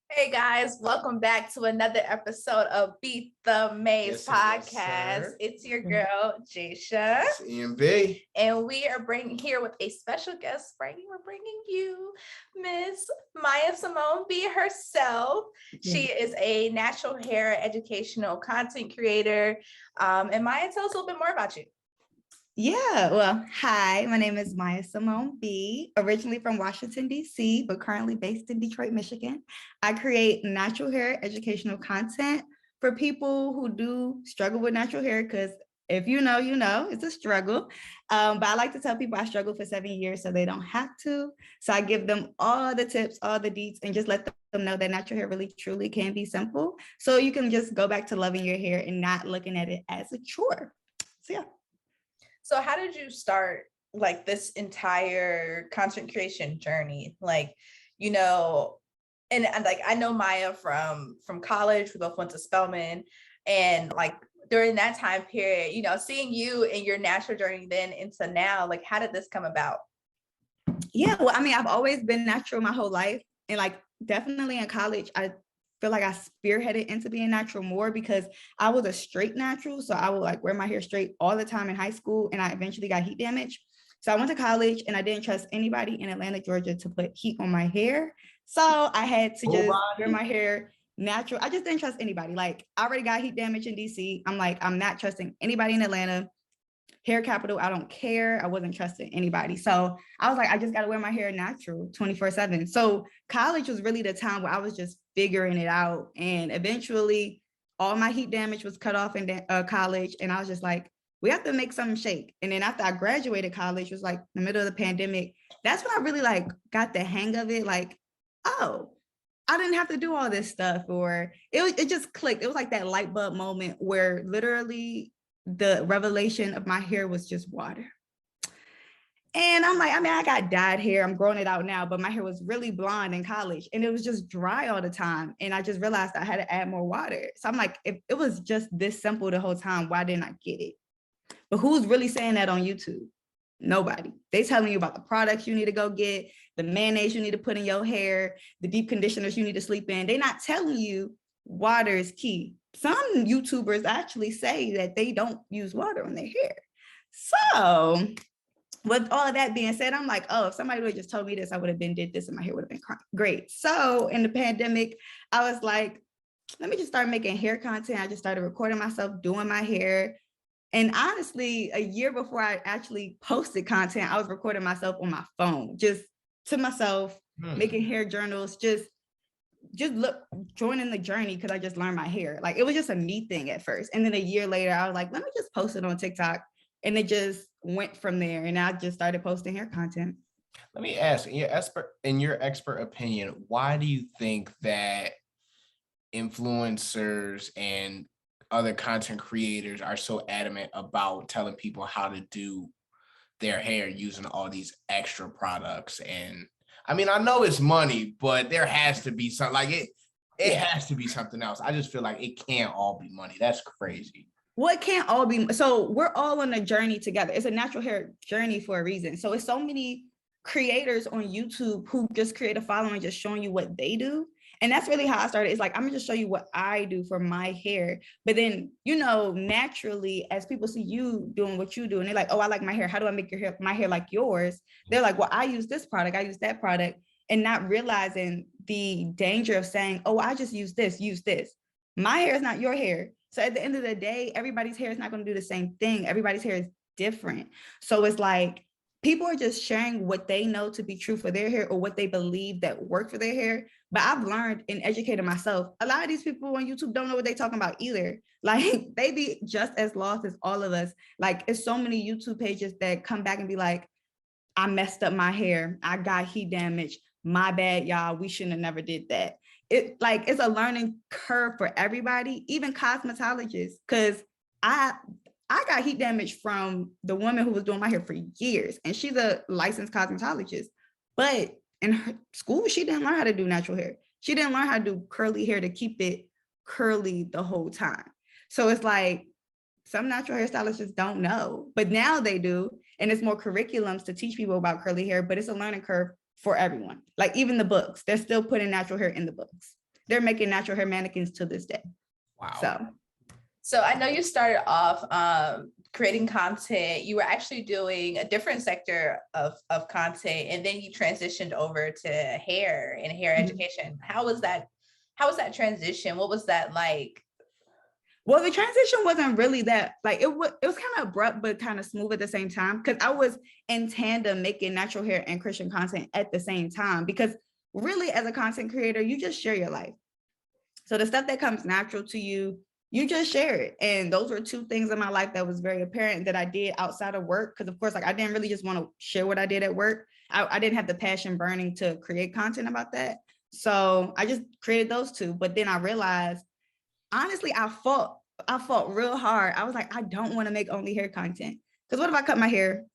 Hey guys, welcome back to another episode of Beat the Maze podcast. Yes, it's your girl, Jasia. It's EMB. And we are bringing here with a special guest. We're bringing you Miss Maya Simone B herself. She is a natural hair educational content creator. And Maya, tell us a little bit more about you. Yeah, well, hi, my name is Maya Simone B, originally from Washington, D.C., but currently based in Detroit, Michigan. I create natural hair educational content for people who do struggle with natural hair, because if you know, it's a struggle. But I like to tell people I struggled for 7 years so they don't have to. So I give them all the tips, all the deets, and just let them know that natural hair really, truly can be simple. So you can just go back to loving your hair and not looking at it as a chore. So yeah. So how did you start like this entire content creation journey? Like, and like I know Maya from college. We both went to Spelman, and like during that time period, seeing you and your natural journey then into now, like how did this come about? Yeah, well, I mean, I've always been natural my whole life, and like definitely in college, I feel like I spearheaded into being natural more because I was a straight natural. So I would like wear my hair straight all the time in high school, and I eventually got heat damage. So I went to college and I didn't trust anybody in Atlanta, Georgia to put heat on my hair. So I had to just wear my hair natural. I just didn't trust anybody. Like I already got heat damage in DC. I'm like, I'm not trusting anybody in Atlanta. Hair capital, I don't care. I wasn't trusting anybody. So I was like, I just got to wear my hair natural 24/7. So college was really the time where I was just figuring it out. And eventually all my heat damage was cut off in college. And I was just like, we have to make something shake. And then after I graduated college, it was like the middle of the pandemic. That's when I really like got the hang of it. Like, oh, I didn't have to do all this stuff, or it just clicked. It was like that light bulb moment where literally the revelation of my hair was just water. And I'm like, I mean, I got dyed hair. I'm growing it out now, but my hair was really blonde in college and it was just dry all the time. And I just realized I had to add more water. So I'm like, if it was just this simple the whole time, why didn't I get it? But who's really saying that on YouTube? Nobody. They telling you about the products you need to go get, the mayonnaise you need to put in your hair, the deep conditioners you need to sleep in. They're not telling you water is key. Some YouTubers actually say that they don't use water on their hair. So with all of that being said, I'm like, oh, if somebody would have just told me this, I would have did this and my hair would have been great. So in the pandemic, I was like, let me just start making hair content. I just started recording myself doing my hair. And honestly, a year before I actually posted content, I was recording myself on my phone, just to myself, making hair journals, just look, joining the journey because I just learned my hair. Like it was just a me thing at first. And then a year later, I was like, let me just post it on TikTok. And it just went from there. And I just started posting hair content. Let me ask, in your expert opinion, why do you think that influencers and other content creators are so adamant about telling people how to do their hair using all these extra products? And I mean, I know it's money, but there has to be something like it has to be something else. I just feel like it can't all be money. That's crazy. Well, it can't all be. So we're all on a journey together. It's a natural hair journey for a reason. So it's so many creators on YouTube who just create a following, just showing you what they do. And that's really how I started. It's like, I'm gonna just show you what I do for my hair. But then, naturally, as people see you doing what you do, and they're like, oh, I like my hair. How do I make my hair like yours? They're like, well, I use this product. I use that product. And not realizing the danger of saying, oh, I just use this. My hair is not your hair. So at the end of the day, everybody's hair is not going to do the same thing. Everybody's hair is different. So it's like, people are just sharing what they know to be true for their hair or what they believe that work for their hair. But I've learned and educated myself. A lot of these people on YouTube don't know what they're talking about either. Like they be just as lost as all of us. Like it's so many YouTube pages that come back and be like, I messed up my hair. I got heat damage. My bad, y'all. We shouldn't have never did that. It's a learning curve for everybody, even cosmetologists, because I got heat damage from the woman who was doing my hair for years, and she's a licensed cosmetologist. But in her school, she didn't learn how to do natural hair. She didn't learn how to do curly hair to keep it curly the whole time. So it's like some natural hairstylists just don't know, but now they do. And it's more curriculums to teach people about curly hair, but it's a learning curve for everyone. Like even the books, they're still putting natural hair in the books. they're making natural hair mannequins to this day. Wow. So I know you started off creating content. You were actually doing a different sector of content, and then you transitioned over to hair and hair education. How was that transition? What was that like? Well, the transition wasn't really that, like, it was kind of abrupt, but kind of smooth at the same time, because I was in tandem making natural hair and Christian content at the same time, because really as a content creator, you just share your life. So the stuff that comes natural to you, you just share it. And those were two things in my life that was very apparent that I did outside of work. Because of course, like, I didn't really just want to share what I did at work. I didn't have the passion burning to create content about that. So I just created those two. But then I realized, honestly, I fought real hard. I was like, I don't want to make only hair content. Because what if I cut my hair?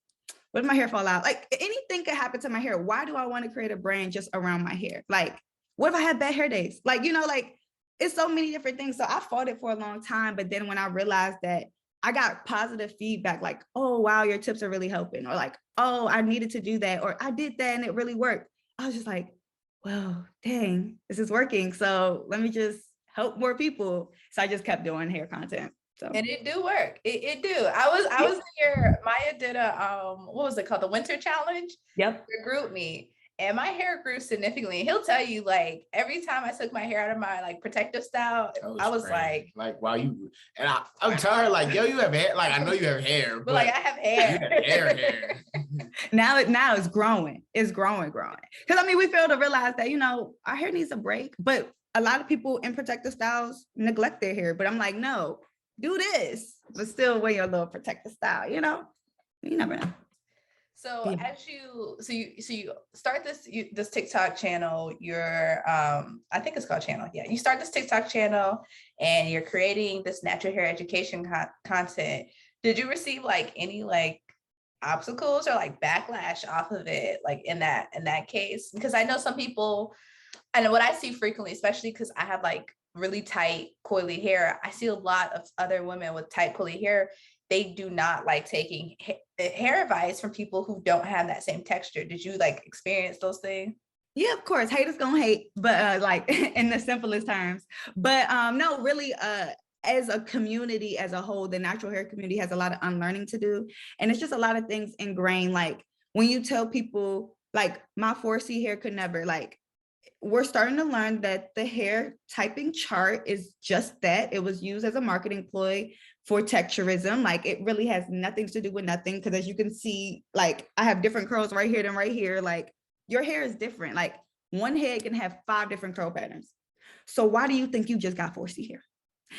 What if my hair fall out? Like, anything could happen to my hair. Why do I want to create a brand just around my hair? Like, what if I had bad hair days? Like, like, it's so many different things. So I fought it for a long time. But then when I realized that I got positive feedback, like, oh, wow, your tips are really helping. Or like, oh, I needed to do that. Or I did that and it really worked. I was just like, well, dang, this is working. So let me just help more people. So I just kept doing hair content. So. And it do work. It do. I was here. Maya did a what was it called? The winter challenge. Yep. For group me. And my hair grew significantly. He'll tell you, like, every time I took my hair out of my like protective style, I was crazy. Wow, and I'm telling her, like, yo, you have hair. Like, I know you have hair, but like, I have hair. You have hair. Now it's growing. It's growing. Because I mean, we fail to realize that, our hair needs a break, but a lot of people in protective styles neglect their hair. But I'm like, no, do this, but still wear your little protective style, you never know. So as you start this TikTok channel, you're I think it's called channel. Yeah, you start this TikTok channel and you're creating this natural hair education content. Did you receive like any like obstacles or like backlash off of it, like in that case? Because I know some people, and what I see frequently, especially because I have like really tight coily hair, I see a lot of other women with tight coily hair. They do not like taking hair advice from people who don't have that same texture. Did you like experience those things? Yeah, of course. Haters gonna hate, but like in the simplest terms. But no, really, as a community as a whole, the natural hair community has a lot of unlearning to do. And it's just a lot of things ingrained. Like when you tell people, like, my 4C hair could never, like, we're starting to learn that the hair typing chart is just that. It was used as a marketing ploy for texturism. Like, it really has nothing to do with nothing. Because as you can see, like, I have different curls right here than right here. Like, your hair is different. Like, one head can have 5 different curl patterns. So why do you think you just got 4C hair?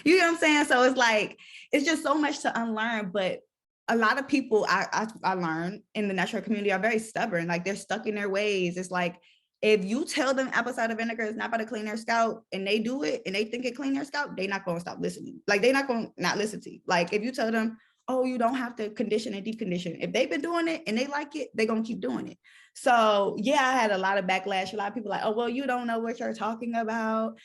You know what I'm saying? So it's like, it's just so much to unlearn. But a lot of people I learned in the natural community are very stubborn. Like, they're stuck in their ways. It's like, if you tell them apple cider vinegar is not about to clean their scalp and they do it and they think it clean their scalp, they're not going to stop listening. Like, they're not going to not listen to you. Like, if you tell them, oh, you don't have to condition and deep condition, if they've been doing it and they like it, they're going to keep doing it. So yeah, I had a lot of backlash. A lot of people like, oh, well, you don't know what you're talking about.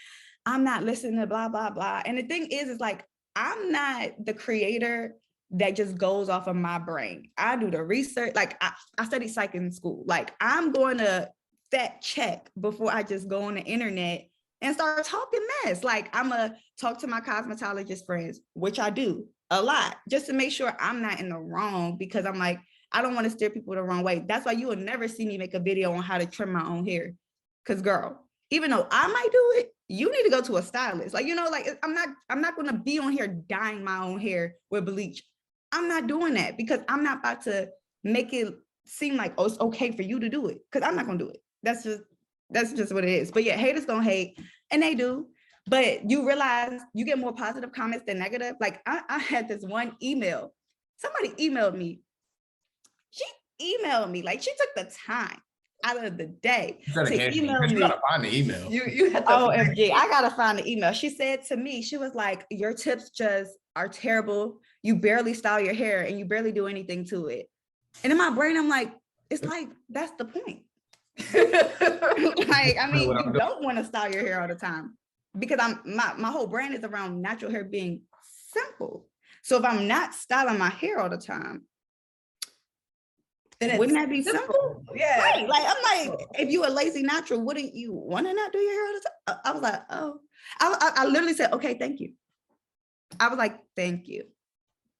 I'm not listening to blah, blah, blah. And the thing is like, I'm not the creator that just goes off of my brain. I do the research. Like, I studied psych in school. Like, I'm going to fact check before I just go on the internet and start talking mess. Like, I'm gonna talk to my cosmetologist friends, which I do a lot, just to make sure I'm not in the wrong, because I'm like, I don't want to steer people the wrong way. That's why you will never see me make a video on how to trim my own hair. Because girl, even though I might do it, you need to go to a stylist. Like, like, I'm not gonna be on here dyeing my own hair with bleach. I'm not doing that, because I'm not about to make it seem like, oh, it's okay for you to do it, because I'm not gonna do it. That's just what it is. But yeah, haters gonna hate, and they do. But you realize you get more positive comments than negative. Like, I had this one email. Somebody emailed me. She emailed me, like, she took the time out of the day to email me. You gotta find the email. You have to OMG, I gotta find the email. She said to me, she was like, your tips just are terrible. You barely style your hair and you barely do anything to it. And in my brain, I'm like, it's like, that's the point. Like, I mean, you don't want to style your hair all the time, because my whole brand is around natural hair being simple. So if I'm not styling my hair all the time, then it's wouldn't that be simple? Yeah. Right. Like, I'm like, if you a lazy natural, wouldn't you want to not do your hair all the time? I was like, oh, I literally said, okay, thank you. I was like, thank you.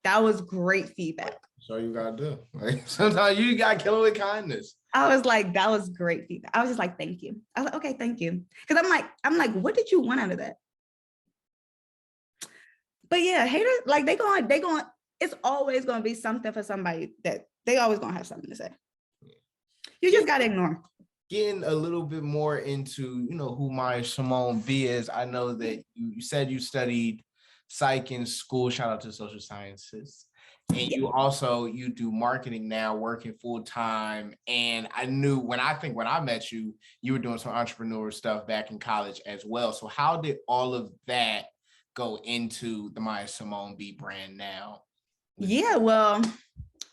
That was great feedback. So you gotta do. Like, sometimes you gotta kill it with kindness. I was like, that was great feedback. I was just like, thank you. I was like, okay, thank you. Because I'm like, what did you want out of that? But yeah, haters, like they going, it's always gonna be something for somebody that they always gonna have something to say. You just gotta ignore. Getting a little bit more into, who my Simone B is. I know that you said you studied psych in school. Shout out to social sciences. And you do marketing now, working full time. And I knew when I met you, you were doing some entrepreneur stuff back in college as well. So how did all of that go into the My Simone B brand now? Yeah, well,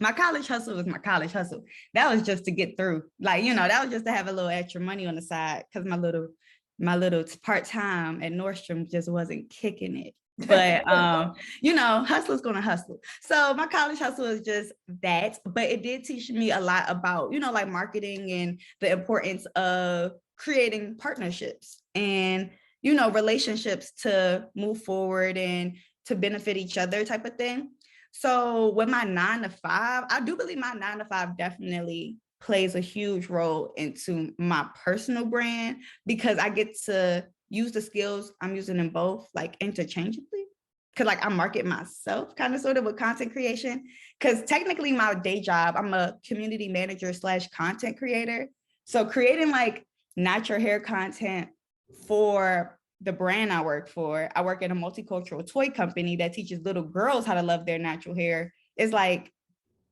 my college hustle was my college hustle. That was just to get through. Like, that was just to have a little extra money on the side because my little part-time at Nordstrom just wasn't kicking it. But hustler's gonna hustle. So my college hustle is just that, but it did teach me a lot about, like marketing and the importance of creating partnerships and, relationships to move forward and to benefit each other type of thing. So with my 9 to 5, I do believe my 9 to 5 definitely plays a huge role into my personal brand because I get to use the skills I'm using in both like interchangeably. Cause like I market myself kind of sort of with content creation. Cause technically my day job, I'm a community manager / content creator. So creating like natural hair content for the brand I work for. I work at a multicultural toy company that teaches little girls how to love their natural hair. It's like,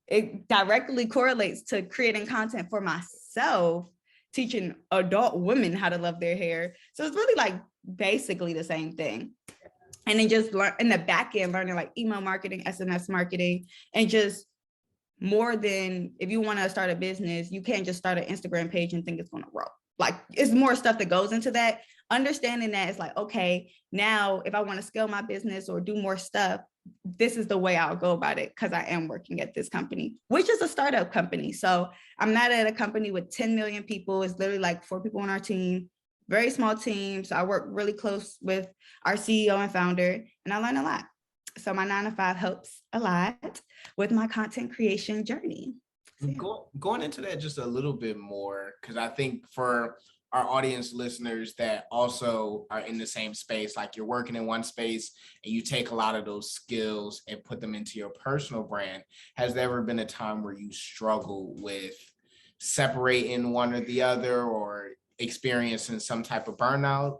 it directly correlates to creating content for myself, teaching adult women how to love their hair. So it's really like basically the same thing. And then just learn in the back end, learning like email marketing, SMS marketing, and just more than if you want to start a business, you can't just start an Instagram page and think it's going to grow. Like it's more stuff that goes into that. Understanding that it's like, okay, now if I want to scale my business or do more stuff, this is the way I'll go about it because I am working at this company, which is a startup company. So I'm not at a company with 10 million people. It's literally like 4 people on our team, very small team. So I work really close with our CEO and founder, and I learn a lot. So my 9 to 5 helps a lot with my content creation journey. So, yeah. Going into that just a little bit more, because I think for our audience listeners that also are in the same space, like you're working in one space and you take a lot of those skills and put them into your personal brand. Has there ever been a time where you struggle with separating one or the other or experiencing some type of burnout?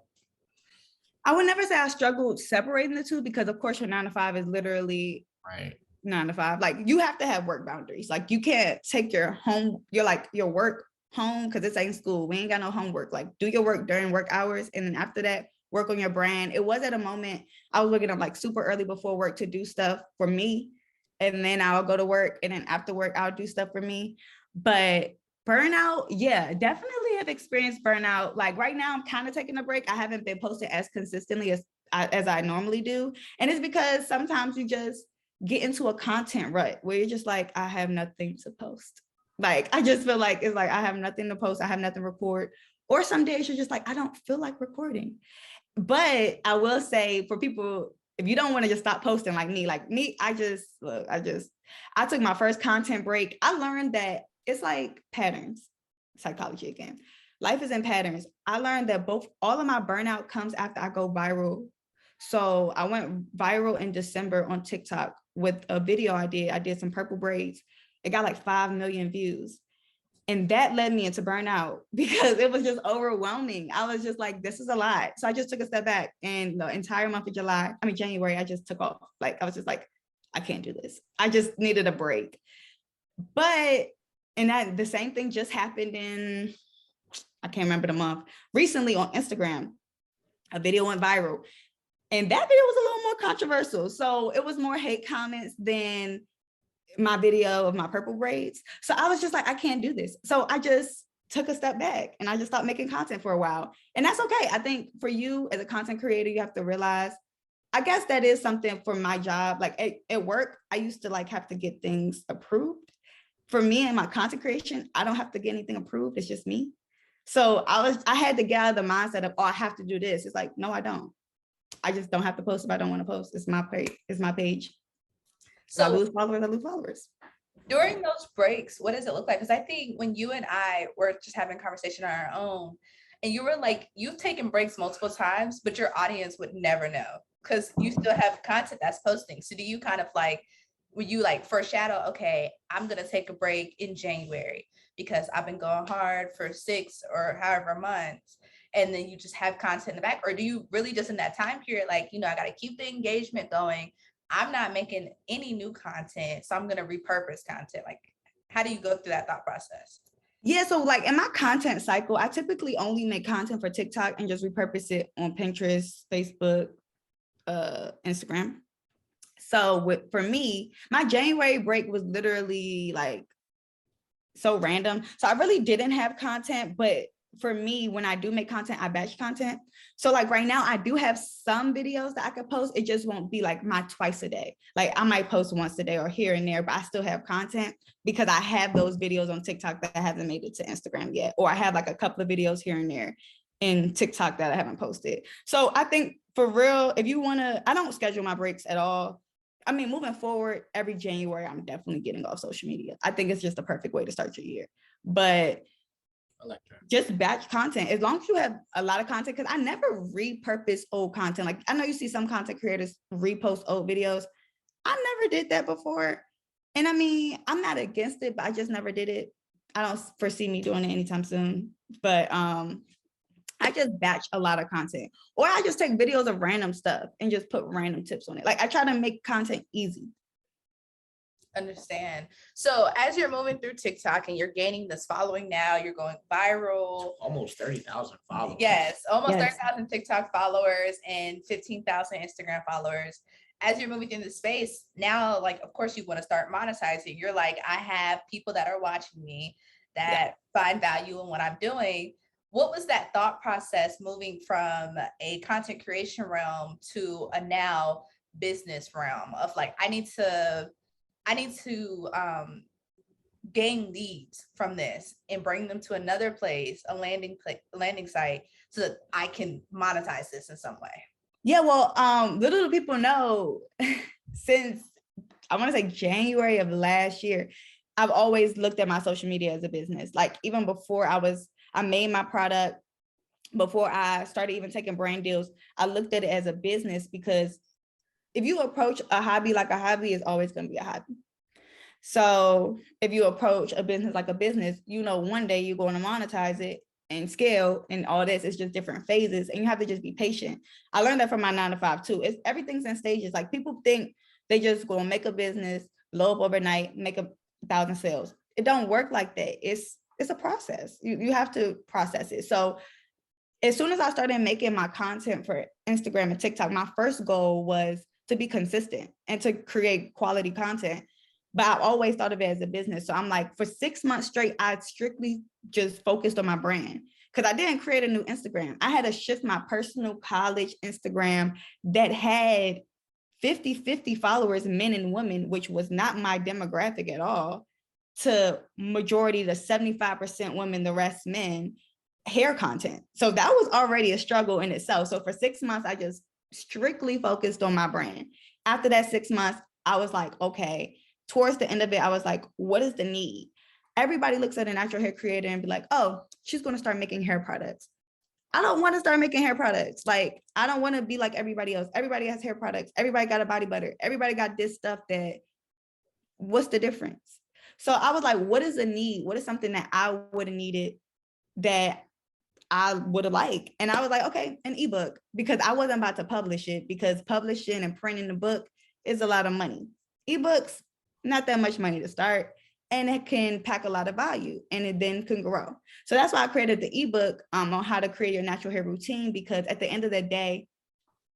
I would never say I struggled separating the two because of course your 9 to 5 is literally right 9 to 5. Like you have to have work boundaries. Like you can't take your work home because it's ain't school. We ain't got no homework. Like do your work during work hours. And then after that, work on your brand. It was at a moment I was waking up like super early before work to do stuff for me. And then I'll go to work. And then after work, I'll do stuff for me. But burnout, yeah, definitely have experienced burnout. Like right now, I'm kind of taking a break. I haven't been posting as consistently as I normally do. And it's because sometimes you just get into a content rut where you're just like, I have nothing to post. Like, I just feel like it's like, I have nothing to post. I have nothing to record. Or some days you're just like, I don't feel like recording. But I will say for people, if you don't want to just stop posting like me, I took my first content break. I learned that it's like patterns, psychology again. Life is in patterns. I learned that all of my burnout comes after I go viral. So I went viral in December on TikTok with a video I did. I did some purple braids. It got like 5 million views. And that led me into burnout because it was just overwhelming. I was just like, this is a lot. So I just took a step back, and the entire month of January, I just took off. Like, I was just like, I can't do this. I just needed a break. But, and the same thing just happened in, I can't remember the month, recently on Instagram. A video went viral. And that video was a little more controversial. So it was more hate comments than my video of my purple braids. So I was just like, I can't do this. So I just took a step back and I just stopped making content for a while. And that's okay. I think for you as a content creator, you have to realize, I guess that is something for my job. Like at work, I used to like have to get things approved for me and my content creation, I don't have to get anything approved. It's just me. So I had to get out of the mindset of, oh, I have to do this. It's like, no, I don't. I just don't have to post if I don't want to post. It's my page. It's my page. So I lose followers, I lose followers. During those breaks, what does it look like? Because I think when you and I were just having a conversation on our own, and you were like, you've taken breaks multiple times, but your audience would never know because you still have content that's posting. So do you kind of like, would you like foreshadow, okay, I'm going to take a break in January because I've been going hard for 6 or however months, and then you just have content in the back? Or do you really just in that time period, like, you know, I got to keep the engagement going. I'm not making any new content, so I'm going to repurpose content. Like, how do you go through that thought process? Yeah, so like in my content cycle, I typically only make content for TikTok and just repurpose it on Pinterest, Facebook, Instagram. So for me, my January break was literally like so random. So I really didn't have content, but for me, when I do make content, I batch content. So like right now, I do have some videos that I could post. It just won't be like my twice a day. Like I might post once a day or here and there, but I still have content because I have those videos on TikTok that hasn't made it to Instagram yet. Or I have like a couple of videos here and there in TikTok that I haven't posted. So I think for real, if you want to, I don't schedule my breaks at all. I mean, moving forward, every January, I'm definitely getting off social media. I think it's just the perfect way to start your year. But like just batch content, as long as you have a lot of content, because I never repurpose old content. Like I know you see some content creators repost old videos. I never did that before. And I mean, I'm not against it, but I just never did it. I don't foresee me doing it anytime soon. But I just batch a lot of content, or I just take videos of random stuff and just put random tips on it. Like I try to make content easy. Understand. So as you're moving through TikTok and you're gaining this following now, you're going viral. Almost 30,000 followers. Yes, almost 30,000 TikTok followers and 15,000 Instagram followers. As you're moving through the space now, like, of course, you want to start monetizing. You're like, I have people that are watching me that find value in what I'm doing. What was that thought process moving from a content creation realm to a now business realm of like, I need to gain leads from this and bring them to another place, a landing site, so that I can monetize this in some way? Yeah, well, little do people know, since I want to say January of last year, I've always looked at my social media as a business. Like even before I made my product, before I started even taking brand deals, I looked at it as a business, because if you approach a hobby like a hobby, it's always going to be a hobby. So if you approach a business like a business, you know, one day you're going to monetize it and scale, and all this is just different phases, and you have to just be patient. I learned that from my 9-to-5 too. Everything's in stages. Like people think they just go make a business, blow up overnight, make 1,000 sales. It don't work like that. It's a process. You have to process it. So as soon as I started making my content for Instagram and TikTok, my first goal was to be consistent and to create quality content. But I've always thought of it as a business. So I'm like, for 6 months straight, I strictly just focused on my brand, because I didn't create a new Instagram. I had to shift my personal college Instagram that had 50-50 followers, men and women, which was not my demographic at all, to majority, the 75% women, the rest men, hair content. So that was already a struggle in itself. So for 6 months, I just strictly focused on my brand. After that 6 months, I was like, okay, towards the end of it, I was like, what is the need? Everybody looks at a natural hair creator and be like, oh, she's going to start making hair products. I don't want to start making hair products. Like, I don't want to be like everybody else. Everybody has hair products. Everybody got a body butter. Everybody got this stuff what's the difference? So I was like, what is the need? What is something that I would have needed that I would have liked? And I was like, okay, an ebook, because I wasn't about to publish it, because publishing and printing the book is a lot of money. Ebooks, not that much money to start, and it can pack a lot of value, and it then can grow. So that's why I created the ebook on how to create your natural hair routine, because at the end of the day,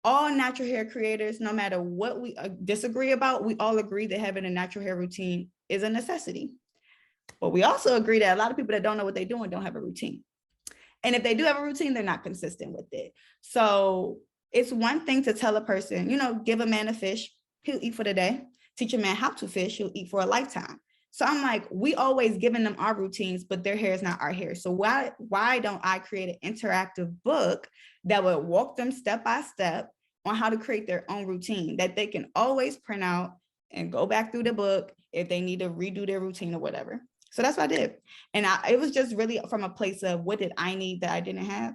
all natural hair creators, no matter what we disagree about, we all agree that having a natural hair routine is a necessity. But we also agree that a lot of people that don't know what they're doing don't have a routine. And if they do have a routine, they're not consistent with it. So it's one thing to tell a person, give a man a fish, he'll eat for the day. Teach a man how to fish, he'll eat for a lifetime. So I'm like, we always giving them our routines, but their hair is not our hair. So why don't I create an interactive book that would walk them step by step on how to create their own routine that they can always print out and go back through the book if they need to redo their routine or whatever. So that's what I did. And it was just really from a place of what did I need that I didn't have?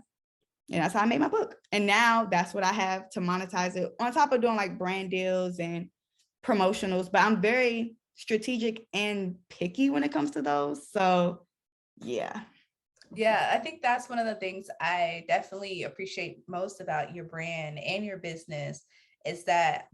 And that's how I made my book. And now that's what I have to monetize it on top of doing like brand deals and promotionals. But I'm very strategic and picky when it comes to those. So yeah. Yeah, I think that's one of the things I definitely appreciate most about your brand and your business is that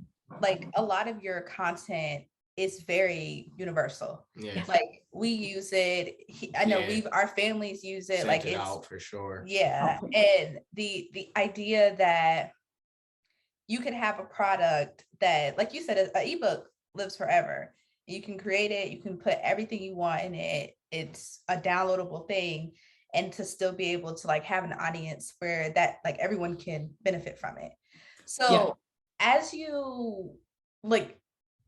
like a lot of your content is very universal. Yeah. Like we use it. I know our families use it. Sent like it it's out for sure. Yeah. And the idea that you can have a product that, like you said, an ebook lives forever. You can create it, you can put everything you want in it. It's a downloadable thing. And to still be able to like have an audience where that like everyone can benefit from it. So as you like,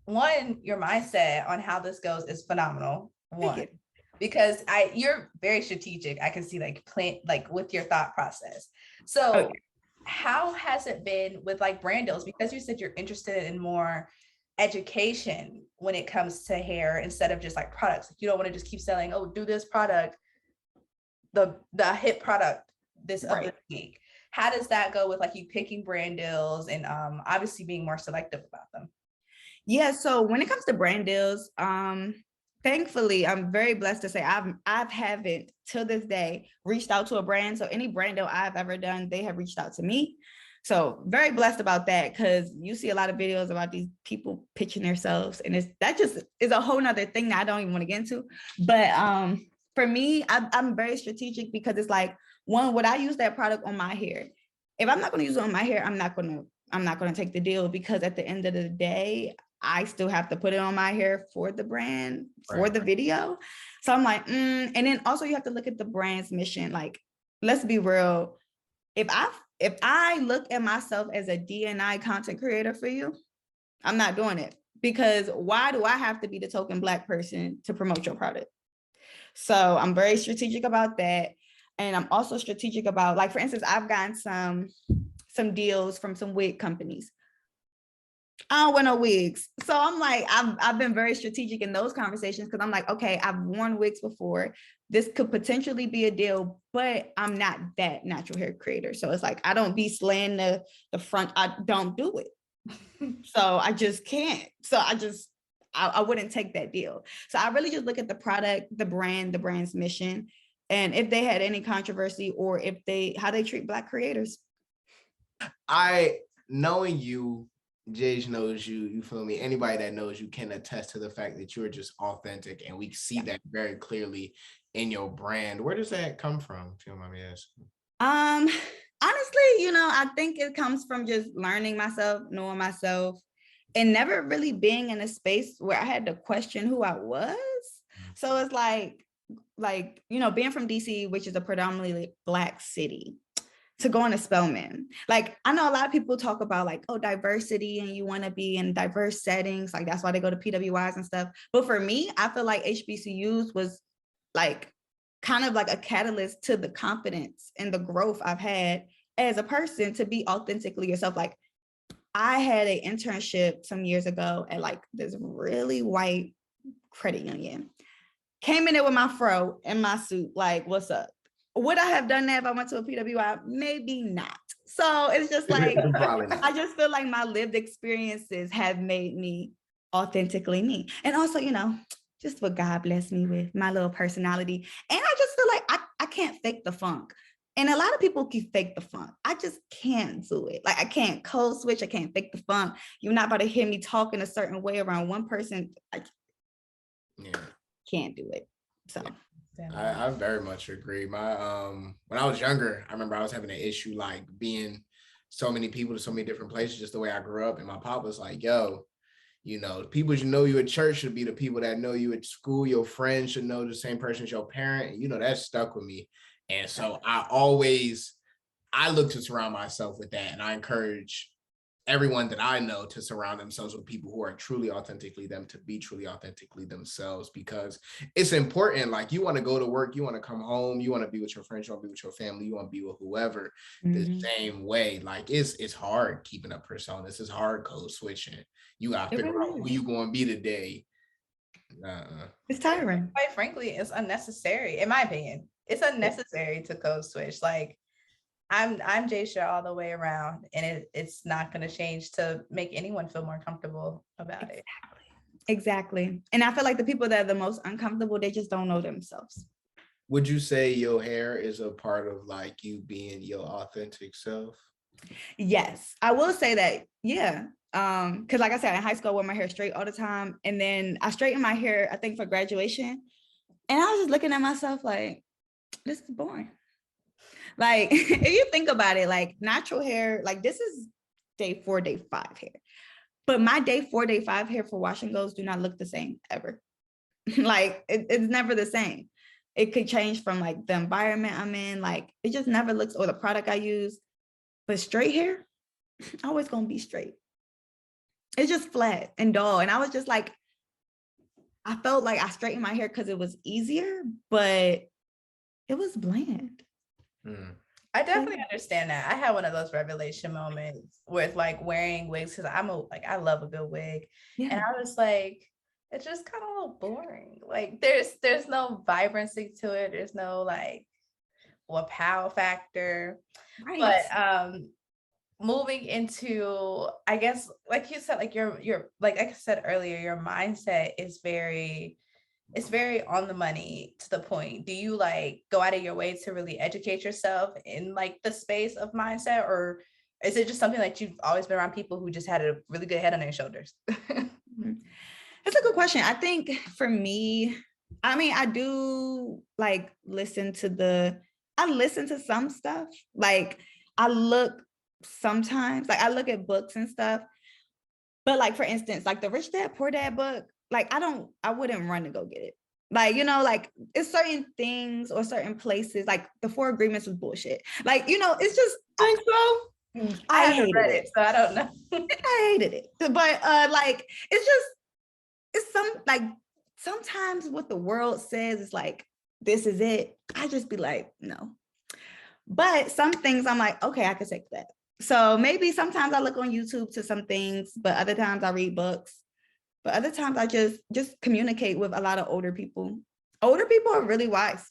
one, your mindset on how this goes is phenomenal. One, because you're very strategic. I can see like with your thought process. So how has it been with like brand deals? Because you said you're interested in more education when it comes to hair instead of just like products. You don't want to just keep selling, oh, do this product, the hit product this other week. How does that go with like you picking brand deals and obviously being more selective about them? Yeah, so when it comes to brand deals, thankfully, I'm very blessed to say I haven't till this day reached out to a brand. So any brand deal I've ever done, they have reached out to me. So very blessed about that, because you see a lot of videos about these people pitching themselves, and that just is a whole nother thing that I don't even want to get into. But for me, I'm very strategic because it's like, one, would I use that product on my hair? If I'm not going to use it on my hair, I'm not going to take the deal, because at the end of the day, I still have to put it on my hair for the brand, for the video. So I'm like, and then also you have to look at the brand's mission. Like, let's be real. If I look at myself as a D&I content creator for you, I'm not doing it, because why do I have to be the token Black person to promote your product? So I'm very strategic about that. And I'm also strategic about, like, for instance, I've gotten some deals from some wig companies. I don't wear no wigs. So I'm like, I've been very strategic in those conversations, because I'm like, okay, I've worn wigs before. This could potentially be a deal, but I'm not that natural hair creator. So it's like, I don't be slaying the front. I don't do it. So I just can't. So I wouldn't take that deal. So I really just look at the product, the brand, the brand's mission, and if they had any controversy, or how they treat Black creators. Knowing you, Jage knows you, you feel me? Anybody that knows you can attest to the fact that you're just authentic, and we see that very clearly in your brand. Where does that come from, if you don't mind me asking? Honestly, I think it comes from just learning myself, knowing myself, and never really being in a space where I had to question who I was. So it's like, being from DC, which is a predominantly Black city, to go on a Spelman. Like, I know a lot of people talk about like, oh, diversity, and you want to be in diverse settings. Like, that's why they go to PWIs and stuff. But for me, I feel like HBCUs was like kind of like a catalyst to the confidence and the growth I've had as a person to be authentically yourself. Like, I had an internship some years ago at like this really white credit union. Came in there with my fro and my suit, like, what's up? Would I have done that if I went to a PWI? Maybe not. So it's just like, I just feel like my lived experiences have made me authentically me. And also, just what God blessed me with, my little personality. And I just feel like I can't fake the funk. And a lot of people can fake the funk. I just can't do it. Like, I can't code switch. I can't fake the funk. You're not about to hear me talking a certain way around one person. I can't do it. So I very much agree. My when I was younger, I remember I was having an issue like being so many people to so many different places, just the way I grew up. And my pop was like, yo, people you know you at church should be the people that know you at school. Your friends should know the same person as your parent. And that stuck with me. And so I look to surround myself with that. And I encourage everyone that I know to surround themselves with people who are truly authentically them, to be truly authentically themselves, because it's important. Like, you want to go to work, you want to come home, you want to be with your friends, you want to be with your family, you want to be with whoever the same way. Like, it's hard keeping up personas. This is hard code switching. You got to figure out who you going to be today. It's tiring. Quite frankly, it's unnecessary, in my opinion. It's unnecessary to code switch. Like, I'm Jasia all the way around, and it's not going to change to make anyone feel more comfortable about it. Exactly. And I feel like the people that are the most uncomfortable, they just don't know themselves. Would you say your hair is a part of like you being your authentic self? Yes, I will say that. Yeah. Because like I said, in high school, I wore my hair straight all the time. And then I straightened my hair, I think, for graduation. And I was just looking at myself like, this is boring. Like, if you think about it, like natural hair, like this is day 4, day 5 hair. But my day 4, day 5 hair for wash and goes do not look the same ever. Like, it's never the same. It could change from like the environment I'm in. Like, it just never looks, or the product I use. But straight hair, always gonna be straight. It's just flat and dull. And I was just like, I felt like I straightened my hair because it was easier, but it was bland. I definitely understand that. I had one of those revelation moments with like wearing wigs, because I love a good wig. Yeah. And I was like, it's just kind of a little boring. Like, there's no vibrancy to it. There's no like wow factor. Right. But moving into, I guess, like you said, like your like I said earlier, your mindset is very on the money, to the point. Do you like go out of your way to really educate yourself in like the space of mindset, or is it just something that you've always been around people who just had a really good head on their shoulders? That's a good question. I think for me, I mean, I do like listen to some stuff. Like, I look sometimes, like I look at books and stuff, but like, for instance, like the Rich Dad Poor Dad book, like I wouldn't run to go get it. Like, you know, like it's certain things or certain places, like the 4 Agreements was bullshit. Like, you know, it's just, think so? I hated it. So I don't know. I hated it. But like, it's like, sometimes what the world says is like, this is it. I just be like, no. But some things I'm like, okay, I can take that. So maybe sometimes I look on YouTube to some things, but other times I read books. But other times I just communicate with a lot of older people. Older people are really wise.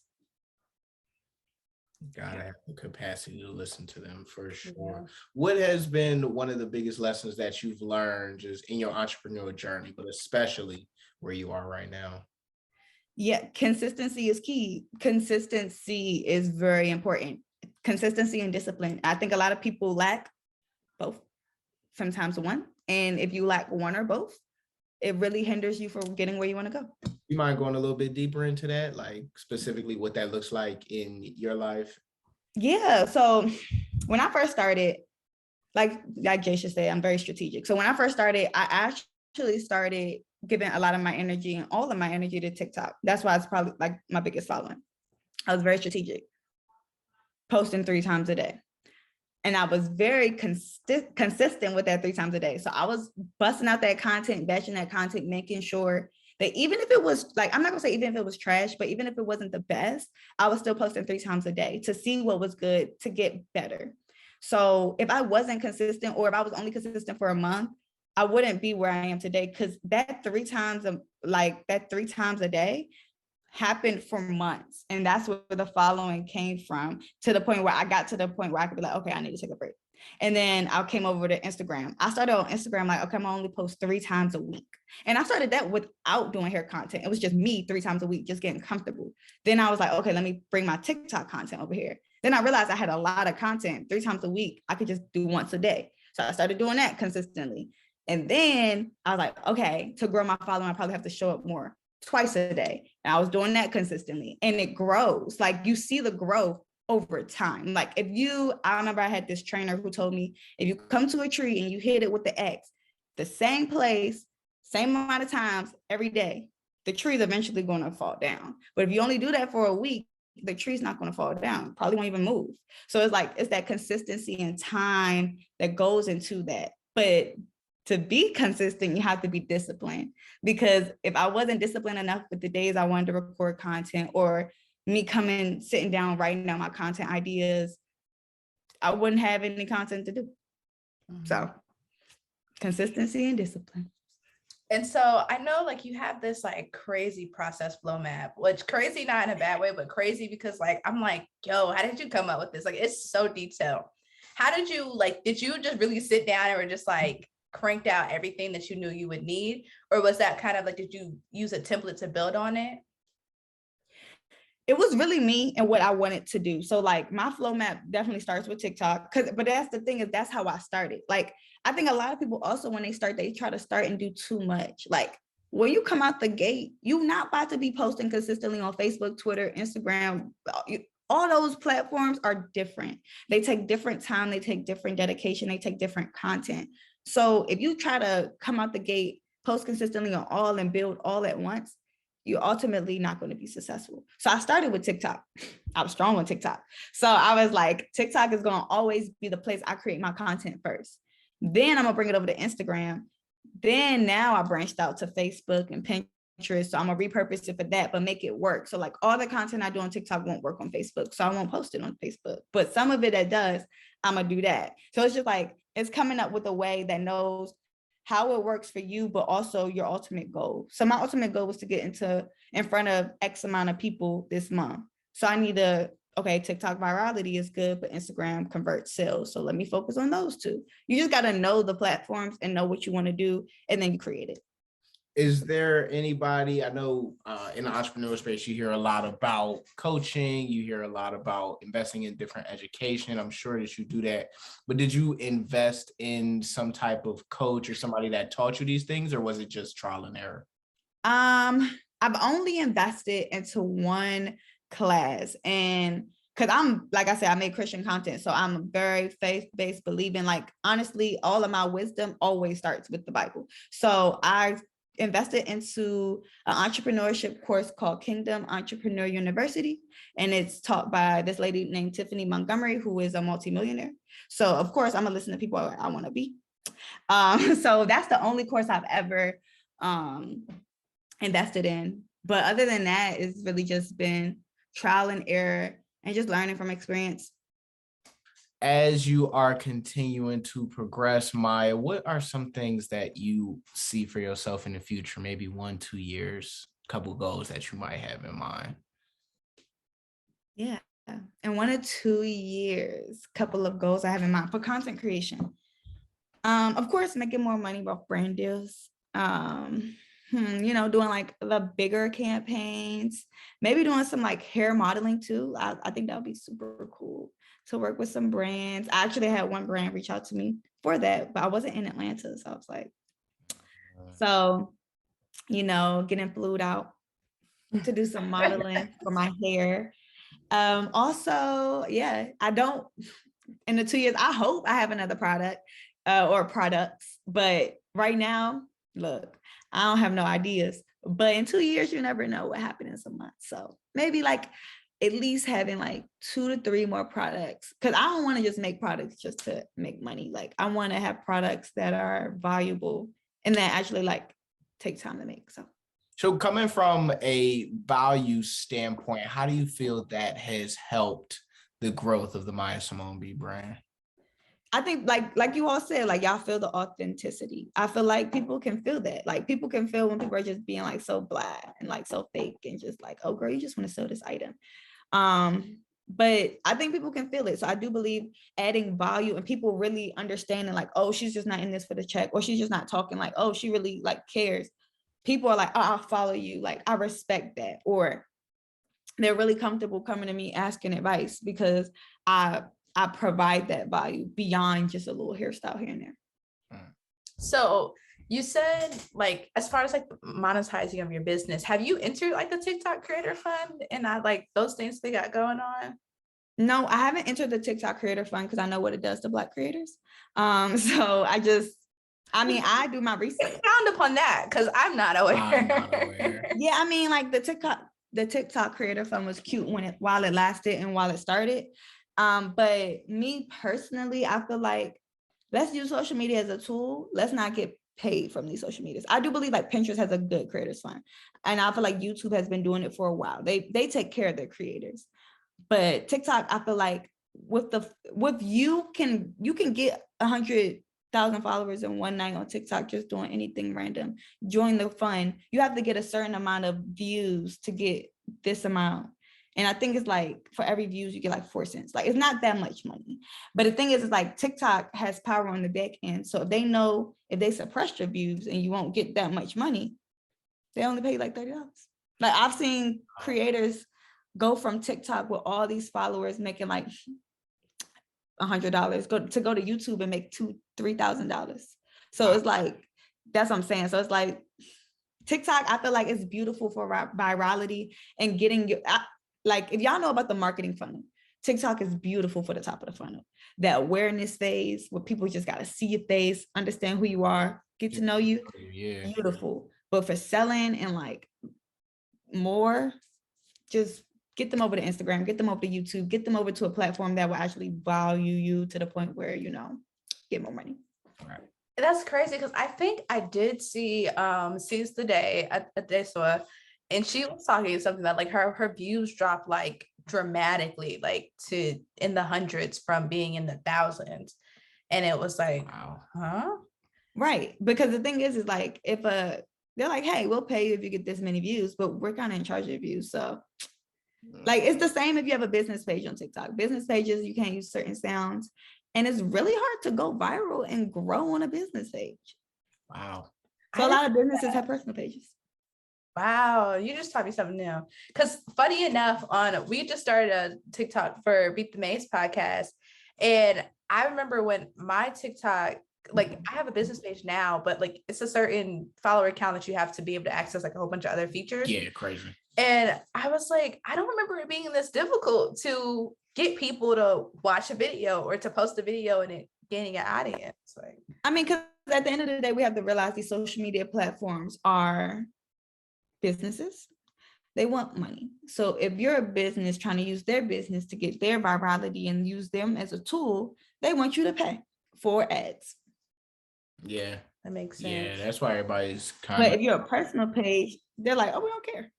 Gotta have the capacity to listen to them, for sure. Yeah. What has been one of the biggest lessons that you've learned just in your entrepreneurial journey, but especially where you are right now? Yeah, consistency is key. Consistency is very important. Consistency and discipline. I think a lot of people lack both, sometimes one. And if you lack one or both, it really hinders you from getting where you want to go. You mind going a little bit deeper into that, like specifically what that looks like in your life? Yeah. So when I first started, like Jasia said, I'm very strategic. So when I first started, I actually started giving a lot of my energy and all of my energy to TikTok. That's why it's probably like my biggest following. I was very strategic, posting 3 times a day. And I was very consistent with that 3 times a day. So I was busting out that content, batching that content, making sure that even if it was like, I'm not gonna say even if it was trash, but even if it wasn't the best, I was still posting 3 times a day to see what was good, to get better. So if I wasn't consistent, or if I was only consistent for a month, I wouldn't be where I am today, because that 3 times a day happened for months. And that's where the following came from, to the point where I got to the point where I could be like, okay, I need to take a break. And then I came over to Instagram. I started on Instagram like, okay, I'm gonna only post 3 times a week. And I started that without doing hair content. It was just me 3 times a week, just getting comfortable. Then I was like, okay, let me bring my TikTok content over here. Then I realized I had a lot of content 3 times a week. I could just do once a day. So I started doing that consistently. And then I was like, okay, to grow my following, I probably have to show up more, twice a day. And I was doing that consistently, and it grows. Like, you see the growth over time. Like, I remember I had this trainer who told me, if you come to a tree and you hit it with the X, the same place, same amount of times every day, the tree's eventually going to fall down. But if you only do that for a week, the tree's not going to fall down, probably won't even move. So it's like, it's that consistency and time that goes into that. But to be consistent, you have to be disciplined, because if I wasn't disciplined enough with the days I wanted to record content, or me sitting down, writing down my content ideas, I wouldn't have any content to do. So consistency and discipline. And so I know like you have this like crazy process flow map, which crazy not in a bad way, but crazy because like I'm like, yo, how did you come up with this? Like it's so detailed. How did you did you just really sit down and just like cranked out everything that you knew you would need? Or was that kind of like, did you use a template to build on it? It was really me and what I wanted to do. So like my flow map definitely starts with TikTok, but that's the thing, is that's how I started. Like, I think a lot of people also, when they start, they try to start and do too much. Like when you come out the gate, you're not about to be posting consistently on Facebook, Twitter, Instagram. All those platforms are different. They take different time. They take different dedication. They take different content. So if you try to come out the gate, post consistently on all and build all at once, you're ultimately not going to be successful. So I started with TikTok. I was strong on TikTok. So I was like, TikTok is going to always be the place I create my content first. Then I'm going to bring it over to Instagram. Then now I branched out to Facebook and Pinterest. So I'm going to repurpose it for that, but make it work. So like all the content I do on TikTok won't work on Facebook. So I won't post it on Facebook. But some of it that does, I'm going to do that. So it's just like, it's coming up with a way that knows how it works for you, but also your ultimate goal. So my ultimate goal was to get in front of X amount of people this month. So I need to, okay, TikTok virality is good, but Instagram converts sales. So let me focus on those two. You just got to know the platforms and know what you want to do, and then you create it. Is there anybody, I know in the entrepreneurial space, you hear a lot about coaching, you hear a lot about investing in different education. I'm sure that you do that, but did you invest in some type of coach or somebody that taught you these things, or was it just trial and error? I've only invested into one class, and because I'm, like I said, I make Christian content. So I'm very faith-based, believing, like, honestly, all of my wisdom always starts with the Bible. So I've invested into an entrepreneurship course called Kingdom Entrepreneur University. And it's taught by this lady named Tiffany Montgomery, who is a multimillionaire. So of course, I'm gonna listen to people I want to be. So that's the only course I've ever invested in. But other than that, it's really just been trial and error and just learning from experience. As you are continuing to progress, Maya, what are some things that you see for yourself in the future? Maybe 1-2 years, a couple goals that you might have in mind. Yeah, in 1 or 2 years, couple of goals I have in mind for content creation. Of course, making more money off brand deals. Doing like the bigger campaigns, maybe doing some like hair modeling too. I think that would be super cool to work with some brands. I actually had one brand reach out to me for that, but I wasn't in Atlanta. So I was like, getting flued out to do some modeling for my hair. Also, yeah, in the 2 years, I hope I have another product or products, but right now, look, I don't have no ideas, but in 2 years, you never know what happened in some months. So maybe like at least having like 2 to 3 more products, because I don't want to just make products just to make money. Like I want to have products that are valuable and that actually like take time to make. So coming from a value standpoint, how do you feel that has helped the growth of the Maya Simone B brand? I think like you all said, like y'all feel the authenticity. I feel like people can feel that. Like people can feel when people are just being like so blah and like so fake and just like, oh girl, you just want to sell this item. But I think people can feel it. So I do believe adding value and people really understanding like, oh, she's just not in this for the check, or she's just not talking like, oh, she really like cares. People are like, oh, I'll follow you. Like I respect that. Or they're really comfortable coming to me asking advice because I provide that value beyond just a little hairstyle here and there. So you said like, as far as like monetizing of your business, have you entered like the TikTok creator fund and like those things they got going on? No, I haven't entered the TikTok creator fund because I know what it does to Black creators. So I do my research. Expound upon that because I'm not aware. Yeah, I mean, like the TikTok creator fund was cute while it lasted and while it started. But me personally, I feel like let's use social media as a tool. Let's not get paid from these social medias. I do believe like Pinterest has a good creators fund. And I feel like YouTube has been doing it for a while. They take care of their creators. But TikTok, I feel like you can get 100,000 followers in one night on TikTok just doing anything random. Join the fund. You have to get a certain amount of views to get this amount. And I think it's like for every views, you get like 4 cents. Like it's not that much money. But the thing is like TikTok has power on the back end. So if they know if they suppress your views and you won't get that much money, they only pay you like $30. Like I've seen creators go from TikTok with all these followers making like $100, go to YouTube and make $2,000-$3,000. So it's like, that's what I'm saying. So it's like TikTok, I feel like it's beautiful for virality and getting you, like if y'all know about the marketing funnel, TikTok is beautiful for the top of the funnel. That awareness phase where people just got to see your face, understand who you are, get to know you. Yeah. Beautiful. But for selling and like more, just get them over to Instagram, get them over to YouTube, get them over to a platform that will actually value you to the point where, you know, get more money. Right. That's crazy because I think I did see Seize the Day at Jasia, and she was talking something that like her views dropped like dramatically, like to in the hundreds from being in the thousands. And it was like, wow. Huh? Right. Because the thing is like if they're like, hey, we'll pay you if you get this many views, but we're kind of in charge of your views. So like it's the same if you have a business page on TikTok. Business pages, you can't use certain sounds. And it's really hard to go viral and grow on a business page. Wow. So a lot of businesses have personal pages. Wow, you just taught me something new. Because funny enough, we just started a TikTok for Beat the Maze podcast. And I remember when my TikTok, like I have a business page now, but like it's a certain follower count that you have to be able to access like a whole bunch of other features. Yeah, crazy. And I was like, I don't remember it being this difficult to get people to watch a video or to post a video and it gaining an audience. Like, I mean, because at the end of the day, we have to realize these social media platforms are businesses. They want money. So if you're a business trying to use their business to get their virality and use them as a tool, they want you to pay for ads. Yeah. That makes sense. Yeah, that's why everybody's kind of. But if you're a personal page, they're like, oh, we don't care.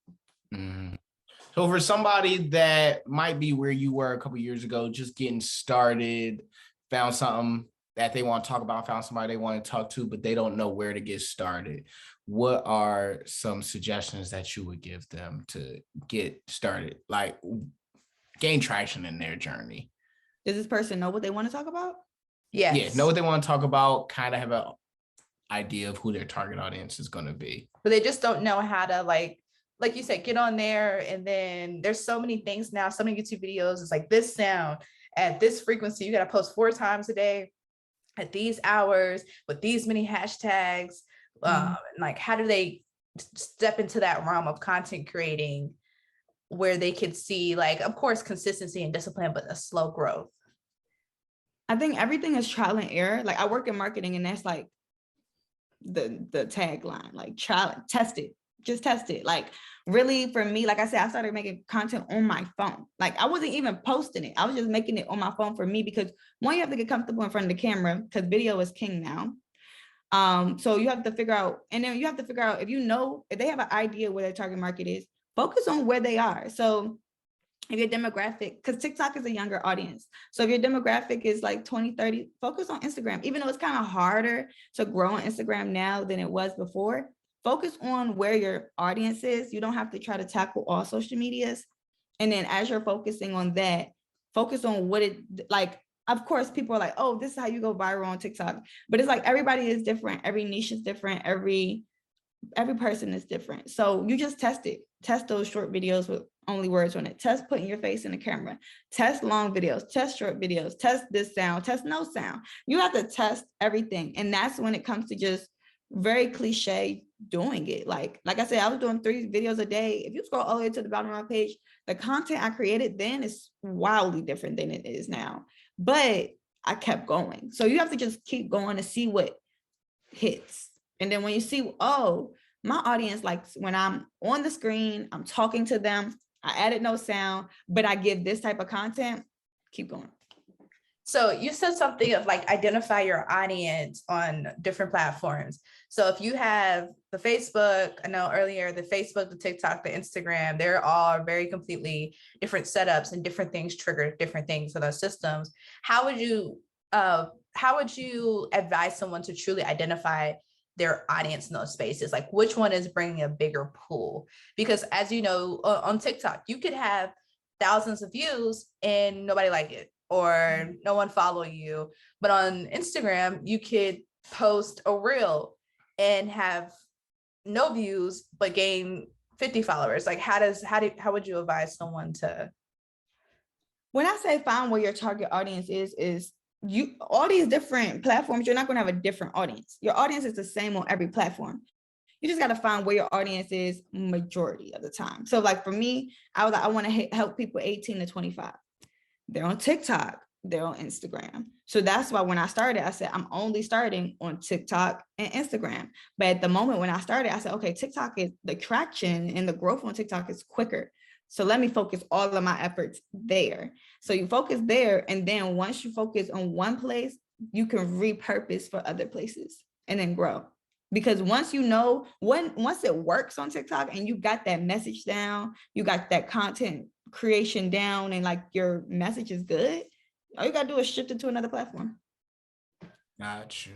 Mm-hmm. So for somebody that might be where you were a couple years ago, just getting started, found something that they want to talk about, found somebody they want to talk to, but they don't know where to get started, what are some suggestions that you would give them to get started, like gain traction in their journey? Does this person know what they want to talk about? Yes. Yeah, know what they want to talk about, kind of have an idea of who their target audience is going to be. But they just don't know how to like you said, get on there. And then there's so many things now, so many YouTube videos. It's like this sound at this frequency, you got to post 4 times a day at these hours with these many hashtags. Like, how do they step into that realm of content creating where they could see, like, of course, consistency and discipline, but a slow growth? I think everything is trial and error. Like I work in marketing and that's like the tagline, like test it, just test it. Like really for me, like I said, I started making content on my phone. Like I wasn't even posting it. I was just making it on my phone for me because one, you have to get comfortable in front of the camera because video is king now. So you have to figure out, and then you have to figure out if they have an idea where their target market is, focus on where they are. So if your demographic, because TikTok is a younger audience. So if your demographic is like 20, 30, focus on Instagram. Even though it's kind of harder to grow on Instagram now than it was before, focus on where your audience is. You don't have to try to tackle all social medias. And then as you're focusing on that, focus on what it, like, of course, people are like, oh, this is how you go viral on TikTok. But it's like, everybody is different. Every niche is different. Every person is different. So you just test it. Test those short videos with only words on it. Test putting your face in the camera. Test long videos. Test short videos. Test this sound. Test no sound. You have to test everything. And that's when it comes to just very cliche doing it. Like I said, I was doing 3 videos a day. If you scroll all the way to the bottom of my page, the content I created then is wildly different than it is now. But I kept going. So you have to just keep going to see what hits. And then when you see, oh, my audience likes when I'm on the screen, I'm talking to them, I added no sound, but I give this type of content, keep going. So you said something of like identify your audience on different platforms. So if you have the Facebook, I know earlier, the Facebook, the TikTok, the Instagram, they're all very completely different setups and different things trigger different things in those systems. How would you advise someone to truly identify their audience in those spaces? Like which one is bringing a bigger pool? Because as you know, on TikTok, you could have thousands of views and nobody like it, or no one follow you. But on Instagram, you could post a reel and have no views, but gain 50 followers. Like how would you advise someone to? When I say find where your target audience is you, all these different platforms, you're not going to have a different audience. Your audience is the same on every platform. You just got to find where your audience is majority of the time. So like for me, I want to help people 18 to 25. They're on TikTok, they're on Instagram. So that's why when I started, I said, I'm only starting on TikTok and Instagram. But at the moment when I started, I said, okay, TikTok is the traction and the growth on TikTok is quicker. So let me focus all of my efforts there. So you focus there. And then once you focus on one place, you can repurpose for other places and then grow. Because once you know, once it works on TikTok and you got that message down, you got that content creation down, and like your message is good, all you gotta do is shift it to another platform. Got you.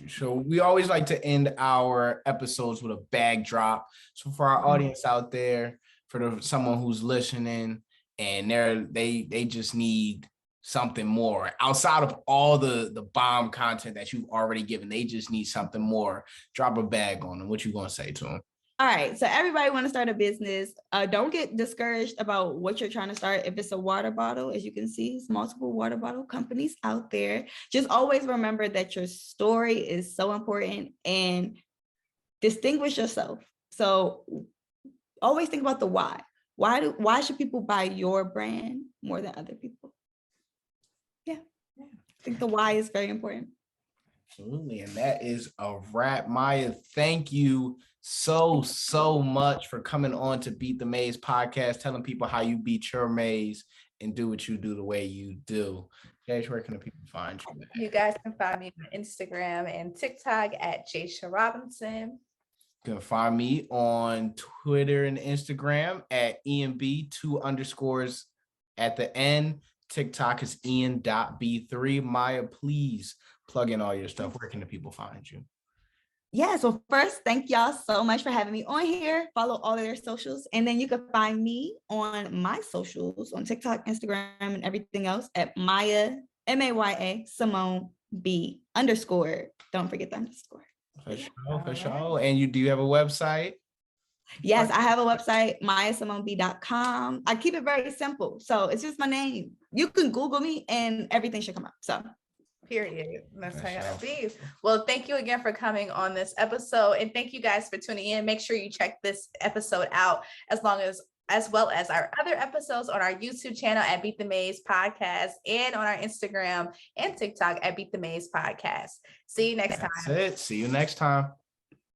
So we always like to end our episodes with a bag drop. So for our audience out there, for someone who's listening and they just need something more outside of all the bomb content that you've already given, they just need something more, drop a bag on them. What you gonna say to them? All right, so everybody want to start a business. Don't get discouraged about what you're trying to start. If it's a water bottle, as you can see, it's multiple water bottle companies out there. Just always remember that your story is so important and distinguish yourself. So always think about the why. Why should people buy your brand more than other people? Yeah. I think the why is very important. Absolutely. And that is a wrap. Maya, thank you so much for coming on to Beat the Maze podcast, telling people how you beat your maze and do what you do the way you do. Jasia, where can the people find you? You guys can find me on Instagram and TikTok at Jasia Robinson. You can find me on Twitter and Instagram at EMB 2_ at the end. TikTok is Ian.B3. Maya, please plug in all your stuff. Where can the people find you? Yeah, so first, thank y'all so much for having me on here. Follow all of their socials. And then you can find me on my socials on TikTok, Instagram, and everything else at Maya, Maya, Simone B _. Don't forget the underscore. For sure. And do you have a website? Yes, I have a website, MayaSimoneB.com. I keep it very simple. So it's just my name. You can Google me and everything should come up. So period. That's how it gotta be. Well, thank you again for coming on this episode. And thank you guys for tuning in. Make sure you check this episode out as well as our other episodes on our YouTube channel at Beat the Maze Podcast and on our Instagram and TikTok at Beat the Maze Podcast. See you next time. That's it. See you next time.